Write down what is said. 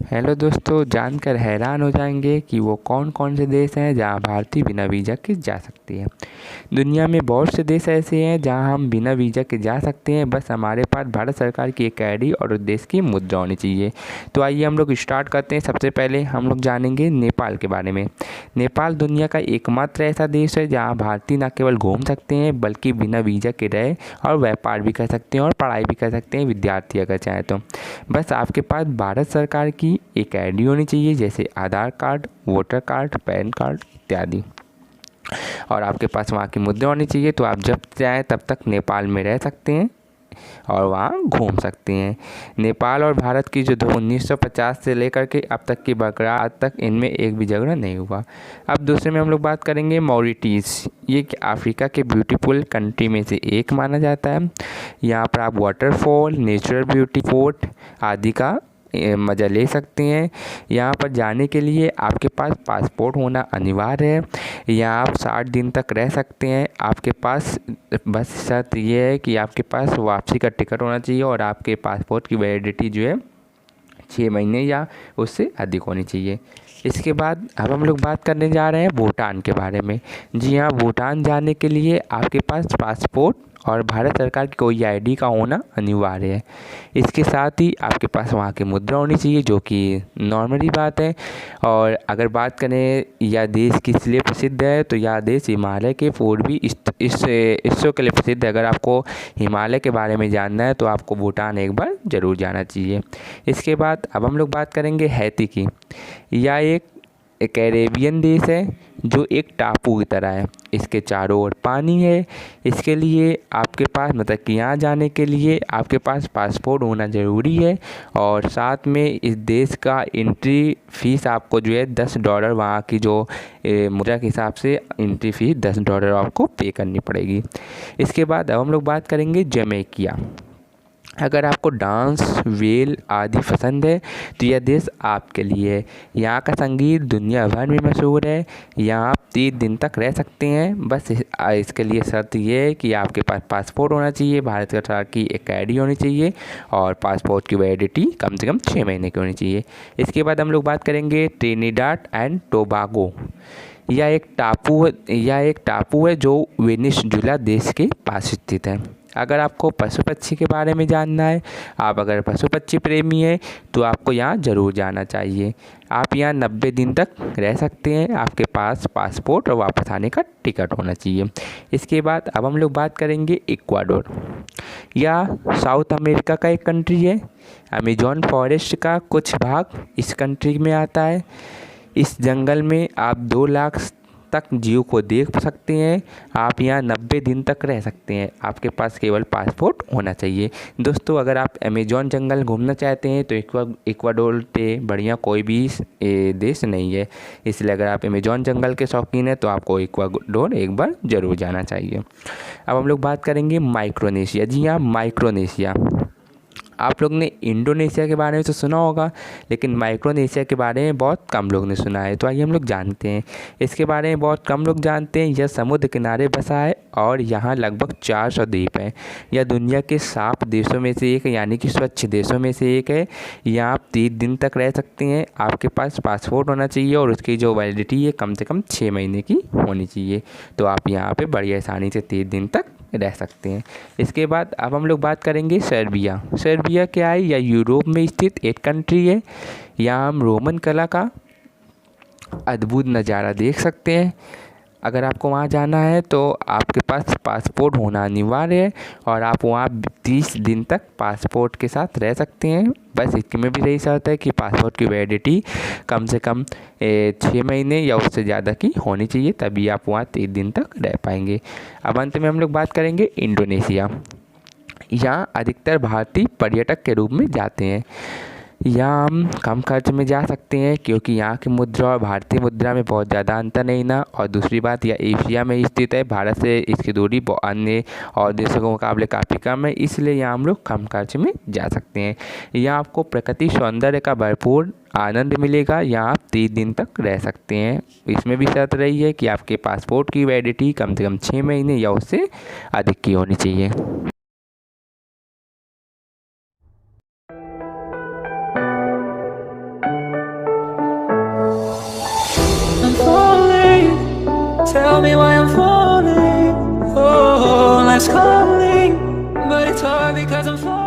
Hello दोस्तों, जानकर हैरान हो जाएंगे कि वो कौन कौन से देश हैं जहां भारतीय बिना वीज़ा के जा सकती है। दुनिया में बहुत से देश ऐसे हैं जहां हम बिना वीज़ा के जा सकते हैं, बस हमारे पास भारत सरकार की एक आईडी और उस देश की मुद्रा होनी चाहिए। तो आइए हम लोग स्टार्ट करते हैं। सबसे पहले हम लोग जानेंगे नेपाल के बारे में। नेपाल दुनिया का एकमात्र ऐसा देश है जहाँ भारतीय न केवल घूम सकते हैं बल्कि बिना वीज़ा के रहे और व्यापार भी कर सकते हैं और पढ़ाई भी कर सकते हैं, विद्यार्थी अगर चाहें तो। बस आपके पास भारत सरकार की एक आईडी होनी चाहिए, जैसे Aadhaar card, voter card, PAN card इत्यादि। और आपके पास वहाँ की मुद्रा होनी चाहिए, तो आप जब चाहें तब तक नेपाल में रह सकते हैं और वहाँ घूम सकते हैं। नेपाल और भारत की जो 1950 से लेकर के अब तक की बरकरार, आज तक इनमें एक भी झगड़ा नहीं हुआ। अब दूसरे में हम लोग बात करेंगे मॉरिशस। ये अफ्रीका के ब्यूटीफुल कंट्री में से एक माना जाता है। यहाँ पर आप वाटरफॉल, नेचुरल ब्यूटी, फोर्ट आदि का मज़ा ले सकते हैं। यहाँ पर जाने के लिए आपके पास पासपोर्ट होना अनिवार्य है। यहाँ आप 60 दिन तक रह सकते हैं। आपके पास बस शर्त ये है कि आपके पास वापसी का टिकट होना चाहिए और आपके पासपोर्ट की वैलिडिटी जो है 6 महीने या उससे अधिक होनी चाहिए। इसके बाद अब हम लोग बात करने जा रहे हैं भूटान के बारे में। जी हाँ, भूटान जाने के लिए आपके पास पासपोर्ट और भारत सरकार की कोई आईडी का होना अनिवार्य है। इसके साथ ही आपके पास वहाँ की मुद्रा होनी चाहिए, जो कि नॉर्मली बात है। और अगर बात करें यह देश किस लिए प्रसिद्ध है, तो यह देश हिमालय के पूर्वी हिस्सों के लिए प्रसिद्ध है। अगर आपको हिमालय के बारे में जानना है तो आपको भूटान एक बार ज़रूर जाना चाहिए। इसके बाद अब हम लोग बात करेंगे हैती की। यह एक कैरेबियन देश है जो एक टापू की तरह है। इसके चारों ओर पानी है। इसके लिए आपके पास मतलब कि यहाँ जाने के लिए आपके पास पासपोर्ट होना ज़रूरी है और साथ में इस देश का एंट्री फ़ीस आपको जो है $10, वहाँ की जो मुद्रा के हिसाब से एंट्री फ़ीस $10 आपको पे करनी पड़ेगी। इसके बाद अब हम लोग बात करेंगे जमैकिया। अगर आपको डांस, वेल आदि पसंद है तो यह देश आपके लिए है। यहाँ का संगीत दुनिया भर में मशहूर है। यहाँ आप 30 दिन तक रह सकते हैं। बस इसके लिए शर्त ये है कि आपके पास पासपोर्ट होना चाहिए, भारत सरकार की एक आईडी होनी चाहिए और पासपोर्ट की वैलिडिटी कम से कम 6 महीने की होनी चाहिए। इसके बाद हम लोग बात करेंगे ट्रिनिडाड एंड टोबागो। यह एक टापू है जो वेनेजुएला देश के पास स्थित है। अगर आपको पशु पक्षी के बारे में जानना है, आप अगर पशु पक्षी प्रेमी हैं तो आपको यहाँ ज़रूर जाना चाहिए। आप यहाँ 90 दिन तक रह सकते हैं। आपके पास पासपोर्ट और वापस आने का टिकट होना चाहिए। इसके बाद अब हम लोग बात करेंगे इक्वाडोर। यह साउथ अमेरिका का एक कंट्री है। अमेजॉन फॉरेस्ट का कुछ भाग इस कंट्री में आता है। इस जंगल में आप 2 लाख तक जीव को देख सकते हैं। आप यहाँ 90 दिन तक रह सकते हैं। आपके पास केवल पासपोर्ट होना चाहिए। दोस्तों, अगर आप अमेजॉन जंगल घूमना चाहते हैं तो इक्वाडोर पे बढ़िया कोई भी देश नहीं है। इसलिए अगर आप अमेजॉन जंगल के शौकीन हैं तो आपको इक्वाडोर एक बार ज़रूर जाना चाहिए। अब हम लोग बात करेंगे माइक्रोनेशिया। जी हाँ, माइक्रोनेशिया। आप लोग ने इंडोनेशिया के बारे में तो सुना होगा, लेकिन माइक्रोनेशिया के बारे में बहुत कम लोग ने सुना है। तो आइए हम लोग जानते हैं। इसके बारे में बहुत कम लोग जानते हैं। यह समुद्र किनारे बसा है और यहाँ लगभग 400 द्वीप हैं। यह दुनिया के साफ देशों में से एक है, यानी कि स्वच्छ देशों में से एक है। यहाँ आप 30 दिन तक रह सकते हैं। आपके पास पासपोर्ट होना चाहिए और उसकी जो वैलिडिटी है कम से कम 6 महीने की होनी चाहिए। तो आप यहाँ पर बड़ी आसानी से 30 दिन तक रह सकते हैं। इसके बाद अब हम लोग बात करेंगे सर्बिया। सर्बिया क्या है? यह यूरोप में स्थित एक कंट्री है। यहाँ हम रोमन कला का अद्भुत नज़ारा देख सकते हैं। अगर आपको वहाँ जाना है तो आपके पास पासपोर्ट होना अनिवार्य है और आप वहाँ 30 दिन तक पासपोर्ट के साथ रह सकते हैं। बस इसमें भी यही शर्त है कि पासपोर्ट की वैलिडिटी कम से कम 6 महीने या उससे ज़्यादा की होनी चाहिए, तभी आप वहाँ 30 दिन तक रह पाएंगे। अब अंत में हम लोग बात करेंगे इंडोनेशिया। यहाँ अधिकतर भारतीय पर्यटक के रूप में जाते हैं। यहाँ हम कम खर्च में जा सकते हैं क्योंकि यहाँ की मुद्रा और भारतीय मुद्रा में बहुत ज़्यादा अंतर नहीं ना। और दूसरी बात, यह एशिया में स्थित है। भारत से इसकी दूरी अन्य और देशों के मुकाबले काफ़ी कम है, इसलिए यहाँ हम लोग कम खर्च में जा सकते हैं। यहाँ आपको प्रकृति सौंदर्य का भरपूर आनंद मिलेगा। यहाँ आप 30 दिन तक रह सकते हैं। इसमें भी शर्त रही है कि आपके पासपोर्ट की वैलिडिटी कम से कम 6 महीने या उससे अधिक की होनी चाहिए। Tell me why I'm falling. Oh, life's calling, but it's hard because I'm falling.